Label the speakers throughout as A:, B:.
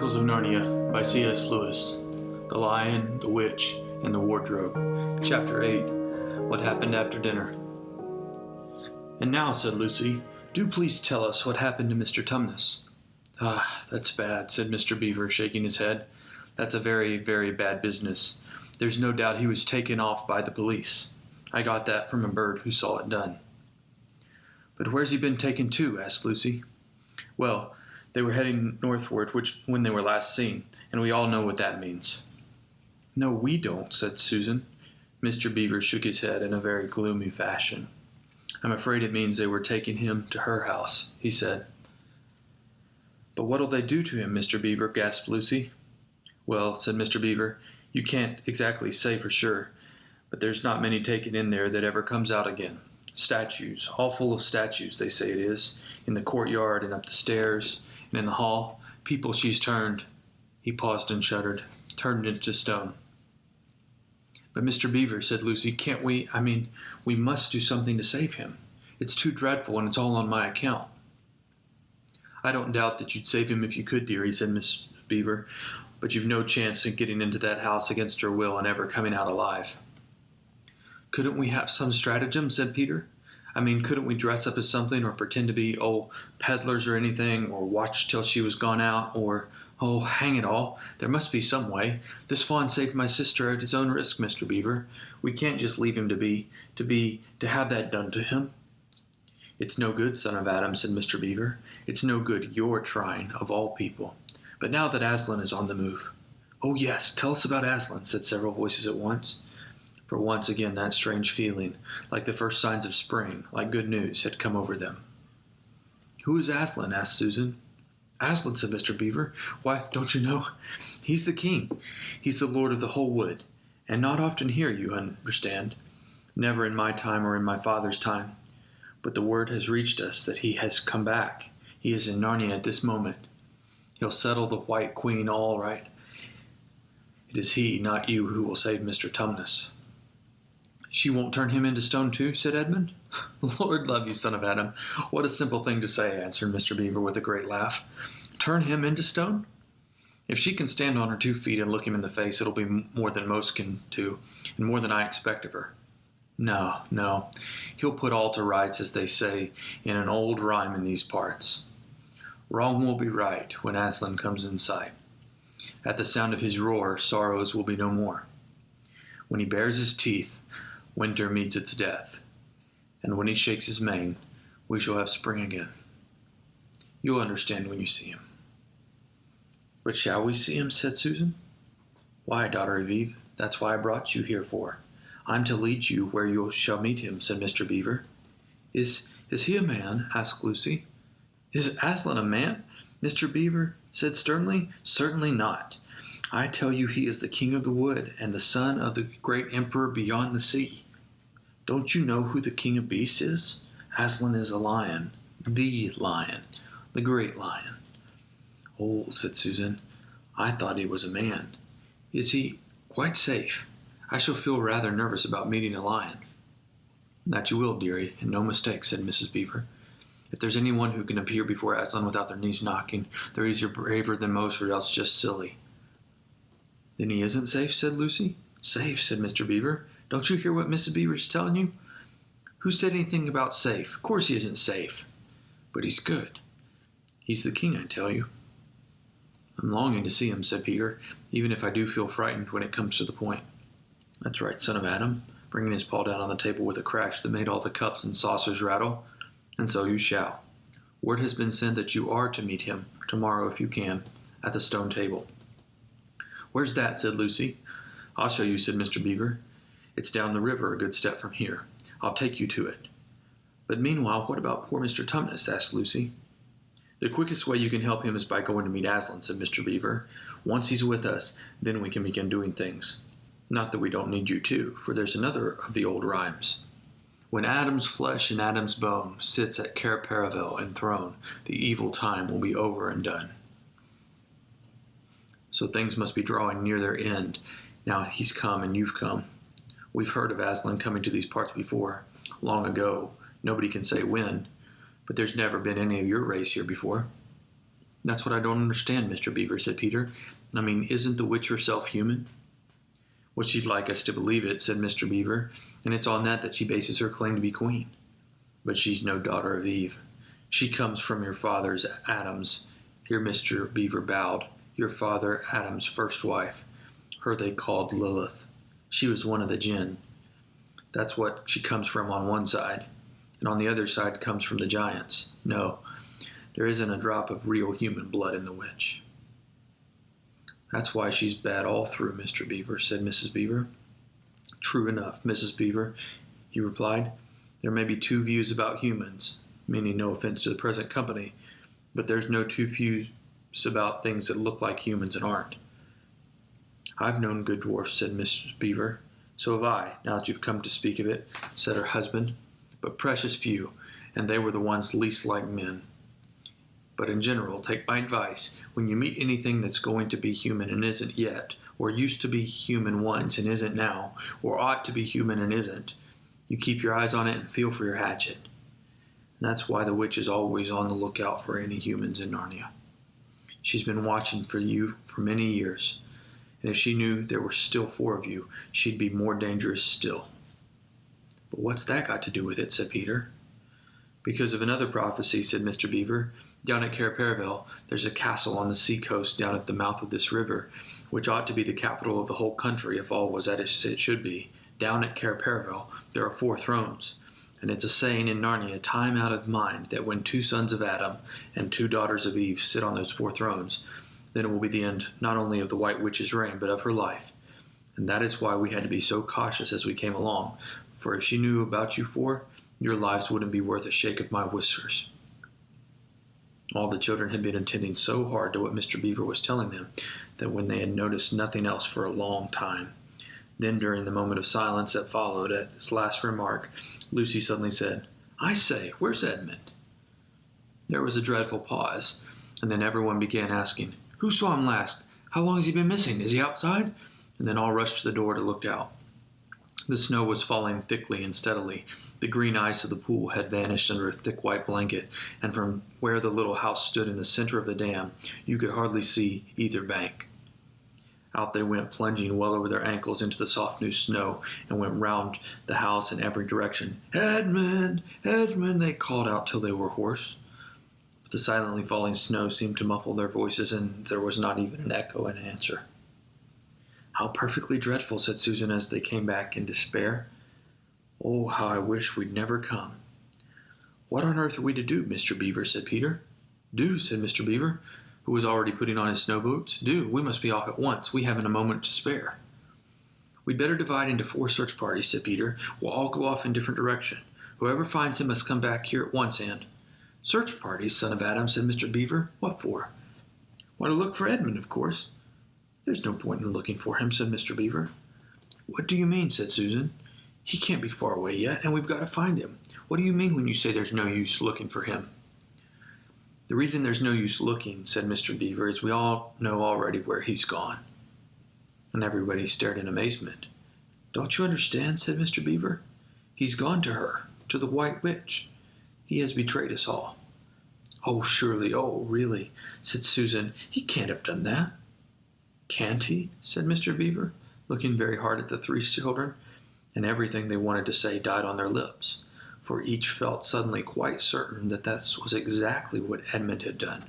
A: Chronicles of Narnia by C.S. Lewis. The Lion, the Witch, and the Wardrobe. Chapter 8. What Happened After Dinner. "And now," said Lucy, "do please tell us what happened to Mr. Tumnus." "Ah, that's bad," said Mr. Beaver, shaking his head. "That's a very, very bad business. There's no doubt he was taken off by the police. I got that from a bird who saw it done." "But where's he been taken to?" asked Lucy. "Well, they were heading northward when they were last seen, and we all know what that means." "No, we don't," said Susan. Mr. Beaver shook his head in a very gloomy fashion. "I'm afraid it means they were taking him to her house," he said. "But what'll they do to him, Mr. Beaver?" gasped Lucy. "Well," said Mr. Beaver, "you can't exactly say for sure, but there's not many taken in there that ever comes out again. Statues, all full of statues, they say it is, in the courtyard and up the stairs, and in the hall. People she's turned," he paused and shuddered, "turned into stone." "But Mr. Beaver," said Lucy, "can't we, we must do something to save him. It's too dreadful, and it's all on my account." "I don't doubt that you'd save him if you could, dearie," said Miss Beaver, "but you've no chance of getting into that house against your will and ever coming out alive." "Couldn't we have some stratagem?" said Peter. Couldn't we dress up as something, or pretend to be, peddlers or anything, or watch till she was gone out, or, hang it all, there must be some way. This fawn saved my sister at his own risk, Mr. Beaver. We can't just leave him to have that done to him." "It's no good, son of Adam," said Mr. Beaver. "It's no good your trying, of all people. But now that Aslan is on the move—" "Oh, yes, tell us about Aslan," said several voices at once. For once again that strange feeling, like the first signs of spring, like good news, had come over them. "Who is Aslan?" asked Susan. "Aslan," said Mr. Beaver. "Why, don't you know? He's the king. He's the lord of the whole wood. And not often here, you understand. Never in my time or in my father's time. But the word has reached us that he has come back. He is in Narnia at this moment. He'll settle the White Queen all right. It is he, not you, who will save Mr. Tumnus." "She won't turn him into stone too?" said Edmund. "Lord love you, son of Adam, what a simple thing to say," answered Mr. Beaver with a great laugh. "Turn him into stone? If she can stand on her 2 feet and look him in the face, it'll be more than most can do, and more than I expect of her. No, he'll put all to rights, as they say in an old rhyme in these parts. Wrong will be right when Aslan comes in sight. At the sound of his roar, sorrows will be no more. When he bares his teeth, winter meets its death, and when he shakes his mane, we shall have spring again. You'll understand when you see him." "But shall we see him?" said Susan. "Why, daughter of Eve, that's why I brought you here for. I'm to lead you where you shall meet him," said Mr. Beaver. Is he a man?" asked Lucy. "Is Aslan a man?" Mr. Beaver said sternly. "Certainly not. I tell you he is the king of the wood, and the son of the great emperor beyond the sea. Don't you know who the king of beasts is? Aslan is a lion, the great lion." "Oh," said Susan, "I thought he was a man. Is he quite safe? I shall feel rather nervous about meeting a lion." "That you will, dearie, and no mistake," said Mrs. Beaver. "If there's anyone who can appear before Aslan without their knees knocking, they're either braver than most or else just silly." "Then he isn't safe?" said Lucy. "Safe?" said Mr. Beaver. "Don't you hear what Mrs. Beaver's telling you? Who said anything about safe? Of course he isn't safe. But he's good. He's the king, I tell you." "I'm longing to see him," said Peter, "even if I do feel frightened when it comes to the point." "That's right, son of Adam," bringing his paw down on the table with a crash that made all the cups and saucers rattle. "And so you shall. Word has been sent that you are to meet him, tomorrow if you can, at the stone table." "Where's that?" said Lucy. "I'll show you," said Mr. Beaver. "It's down the river a good step from here. I'll take you to it." "But meanwhile, what about poor Mr. Tumnus?" asked Lucy. "The quickest way you can help him is by going to meet Aslan," said Mr. Beaver. "Once he's with us, then we can begin doing things. Not that we don't need you too, for there's another of the old rhymes. When Adam's flesh and Adam's bone sits at Cair Paravel enthroned, the evil time will be over and done." So things must be drawing near their end. Now he's come and you've come. We've heard of Aslan coming to these parts before, long ago. Nobody can say when, but there's never been any of your race here before. That's what I don't understand, Mr. Beaver, said Peter. I mean, isn't the witch herself human? Well, she'd like us to believe it, said Mr. Beaver, and it's on that she bases her claim to be queen. But she's no daughter of Eve. She comes from your father's Adam's. Here Mr. Beaver bowed. Your father Adam's first wife. Her they called Lilith. She was one of the jinn. That's what she comes from on one side. And on the other side comes from the giants. No, there isn't a drop of real human blood in the witch. That's why she's bad all through, Mr. Beaver, said Mrs. Beaver. True enough, Mrs. Beaver, he replied. There may be two views about humans, meaning no offense to the present company, but there's no two views about things that look like humans and aren't. I've known good dwarfs, said Mrs. Beaver. So have I, now that you've come to speak of it, said her husband, but precious few, and they were the ones least like men. But in general, take my advice, when you meet anything that's going to be human and isn't yet, or used to be human once and isn't now, or ought to be human and isn't, you keep your eyes on it and feel for your hatchet. And that's why the witch is always on the lookout for any humans in Narnia. She's been watching for you for many years, and if she knew there were still 4 of you, she'd be more dangerous still. But what's that got to do with it, said Peter. Because of another prophecy, said Mr. Beaver. Down at Cair there's a castle on the sea coast down at the mouth of this river, which ought to be the capital of the whole country if all was as it should be. Down at Cair there are 4 thrones, and it's a saying in Narnia time out of mind that when 2 sons of Adam and 2 daughters of Eve sit on those 4 thrones, then it will be the end not only of the White Witch's reign, but of her life. And that is why we had to be so cautious as we came along, for if she knew about you 4, your lives wouldn't be worth a shake of my whiskers. All the children had been attending so hard to what Mr. Beaver was telling them that when they had noticed nothing else for a long time, then during the moment of silence that followed at his last remark, Lucy suddenly said, I say, where's Edmund? There was a dreadful pause, and then everyone began asking, Who saw him last? How long has he been missing? Is he outside? And then all rushed to the door to look out. The snow was falling thickly and steadily. The green ice of the pool had vanished under a thick white blanket, and from where the little house stood in the center of the dam, you could hardly see either bank. Out they went, plunging well over their ankles into the soft new snow, and went round the house in every direction. Edmund! Edmund! They called out till they were hoarse. But the silently falling snow seemed to muffle their voices, and there was not even an echo in answer. How perfectly dreadful, said Susan as they came back in despair. Oh, how I wish we'd never come. What on earth are we to do, Mr. Beaver, said Peter. Do, said Mr. Beaver, who was already putting on his snow boots. Do, we must be off at once. We haven't a moment to spare. We'd better divide into 4 search parties, said Peter. We'll all go off in different direction. Whoever finds him must come back here at once and... Search parties, son of Adam, said Mr. Beaver. What for? Why, to look for Edmund, of course. There's no point in looking for him, said Mr. Beaver. What do you mean, said Susan. He can't be far away yet, and we've got to find him. What do you mean when you say there's no use looking for him? The reason there's no use looking, said Mr. Beaver, is we all know already where he's gone. And everybody stared in amazement. Don't you understand, said Mr. Beaver. He's gone to her, to the White Witch. He has betrayed us all. Oh, surely, oh, really, said Susan. He can't have done that. Can't he? Said Mr. Beaver, looking very hard at the 3 children, and everything they wanted to say died on their lips, for each felt suddenly quite certain that that was exactly what Edmund had done.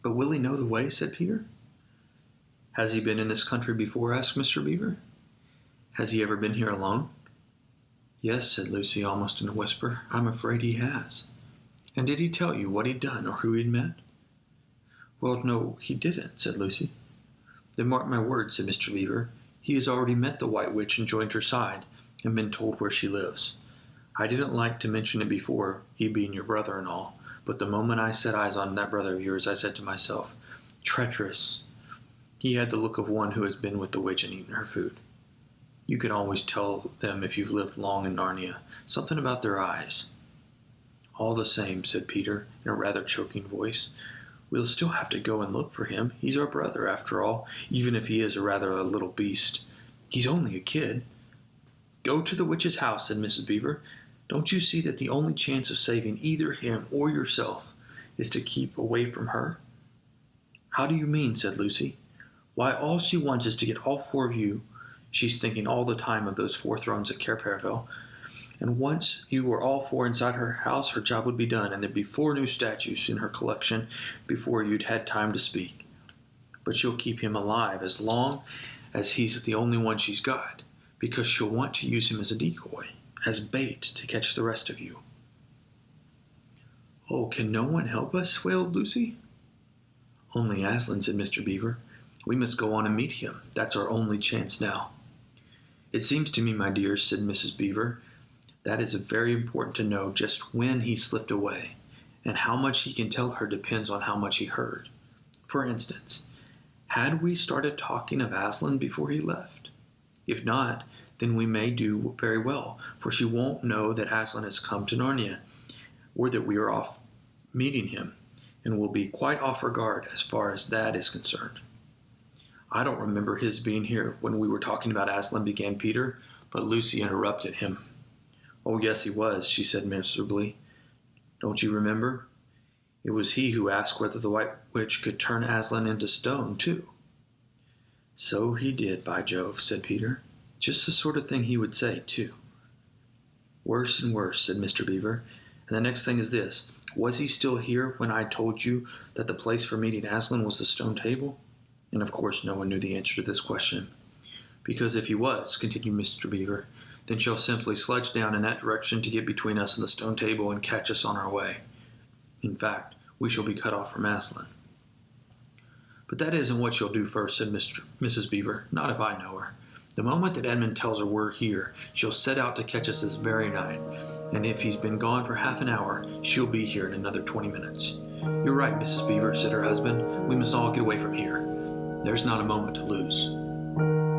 A: But will he know the way? Said Peter. Has he been in this country before? Asked Mr. Beaver. Has he ever been here alone? Yes, said Lucy, almost in a whisper. I'm afraid he has. And did he tell you what he'd done or who he'd met? Well, no, he didn't, said Lucy. Then mark my words, said Mr. Beaver. He has already met the White Witch and joined her side, and been told where she lives. I didn't like to mention it before, he being your brother and all, but the moment I set eyes on that brother of yours, I said to myself, treacherous. He had the look of one who has been with the witch and eaten her food. You can always tell them if you've lived long in Narnia, something about their eyes. All the same, said Peter, in a rather choking voice, we'll still have to go and look for him. He's our brother, after all, even if he is a little beast. He's only a kid. Go to the witch's house, said Mrs. Beaver. Don't you see that the only chance of saving either him or yourself is to keep away from her?" "How do you mean?" said Lucy. "Why, all she wants is to get all four of you. She's thinking all the time of those 4 thrones at Caerperville. And once you were all four inside her house, her job would be done, and there'd be 4 new statues in her collection before you'd had time to speak. But she'll keep him alive as long as he's the only one she's got, because she'll want to use him as a decoy, as bait to catch the rest of you." "Oh, can no one help us?" wailed Lucy. "Only Aslan," said Mr. Beaver. "We must go on and meet him. That's our only chance now." "It seems to me, my dears," said Mrs. Beaver, "that it's very important to know just when he slipped away, and how much he can tell her depends on how much he heard. For instance, had we started talking of Aslan before he left? If not, then we may do very well, for she won't know that Aslan has come to Narnia, or that we are off meeting him, and will be quite off her guard as far as that is concerned." "I don't remember his being here when we were talking about Aslan," began Peter, but Lucy interrupted him. "Oh, yes, he was," she said miserably. "Don't you remember? It was he who asked whether the White Witch could turn Aslan into stone, too." "So he did, by Jove," said Peter. "Just the sort of thing he would say, too." "Worse and worse," said Mr. Beaver. "And the next thing is this. Was he still here when I told you that the place for meeting Aslan was the stone table?" And of course no one knew the answer to this question. "Because if he was," continued Mr. Beaver, "then she'll simply sledge down in that direction to get between us and the stone table and catch us on our way. In fact, we shall be cut off from Aslan." "But that isn't what she'll do first," said Mrs. Beaver. "Not if I know her. The moment that Edmund tells her we're here, she'll set out to catch us this very night. And if he's been gone for half an hour, she'll be here in another 20 minutes. "You're right, Mrs. Beaver," said her husband. "We must all get away from here. There's not a moment to lose."